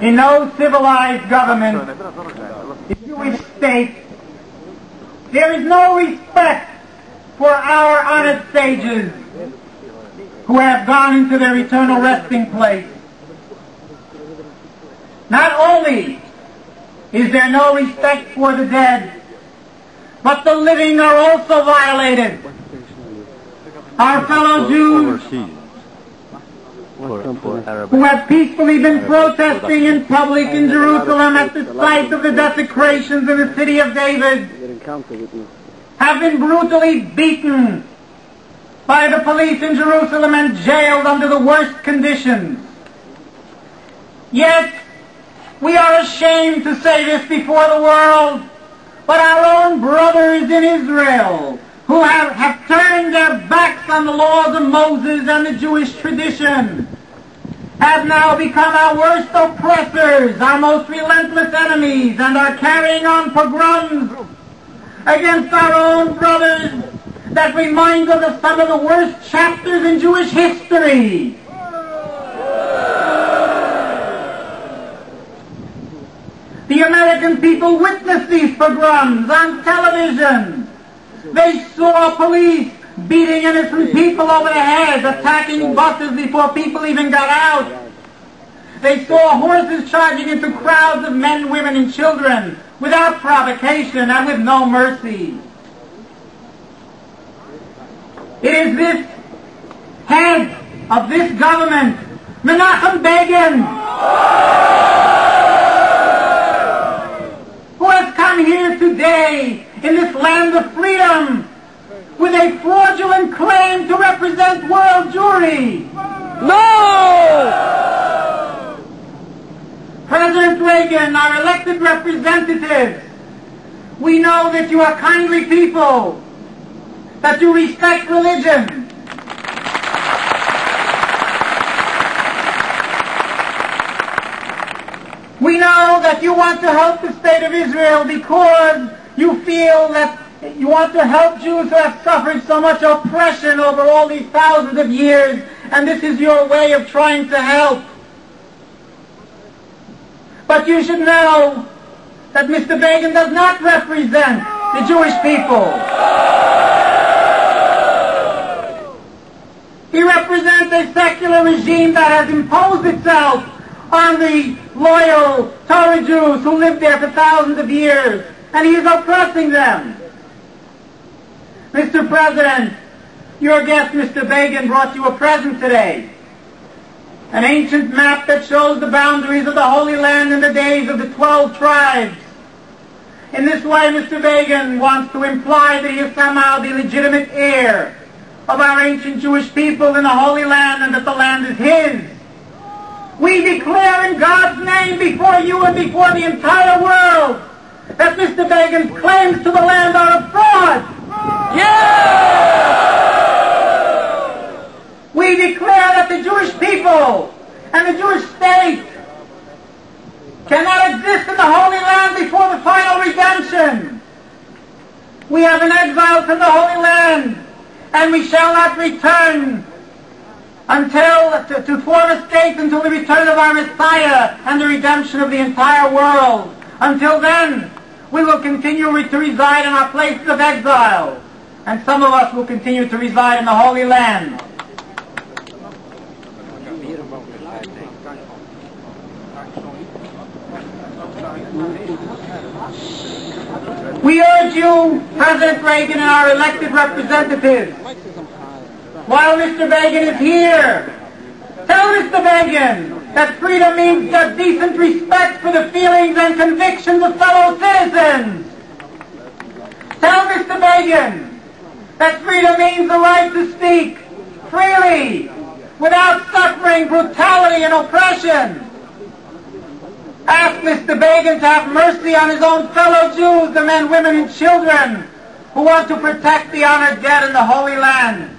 In no civilized government, in the Jewish state, there is no respect for our honored sages who have gone into their eternal resting place. Not only is there no respect for the dead, but the living are also violated. Our fellow Jews who have peacefully been protesting in public in Jerusalem at the site of the desecrations in the city of David have been brutally beaten by the police in Jerusalem and jailed under the worst conditions. Yet, we are ashamed to say this before the world, but our own brothers in Israel, who have turned their backs on the laws of Moses and the Jewish tradition, have now become our worst oppressors, our most relentless enemies, and are carrying on pogroms against our own brothers that remind us of some of the worst chapters in Jewish history. The American people witnessed these pogroms on television. They saw police beating innocent people over the head, attacking buses before people even got out. They saw horses charging into crowds of men, women, and children without provocation and with no mercy. It is this head of this government, Menachem Begin, who has come here today in this land of freedom with a fraudulent claim to represent world Jewry. No! President Reagan, our elected representatives, we know that you are kindly people, that you respect religion. We know that you want to help the state of Israel because you feel that you want to help Jews who have suffered so much oppression over all these thousands of years, and this is your way of trying to help. But you should know that Mr. Begin does not represent the Jewish people. He represents a secular regime that has imposed itself on the loyal Torah Jews who lived there for thousands of years, and he is oppressing them. Mr. President, your guest, Mr. Begin, brought you a present today. An ancient map that shows the boundaries of the Holy Land in the days of the 12 tribes. In this way, Mr. Begin wants to imply that he is somehow the legitimate heir of our ancient Jewish people in the Holy Land and that the land is his. We declare in God's name before you and before the entire world that Mr. Begin's claims to the land are a fraud. Yeah! We declare that the Jewish people and the Jewish state cannot exist in the Holy Land before the final redemption. We have been exiled from the Holy Land, and we shall not return to form a state until the return of our Messiah and the redemption of the entire world. Until then, we will continue to reside in our places of exile, and some of us will continue to reside in the Holy Land. We urge you, President Reagan and our elected representatives, while Mr. Begin is here, tell Mr. Begin that freedom means a decent respect for the feelings and convictions of fellow citizens. Tell Mr. Begin that freedom means the right to speak freely without suffering brutality and oppression. Ask Mr. Begin to have mercy on his own fellow Jews, the men, women, and children who want to protect the honored dead in the Holy Land.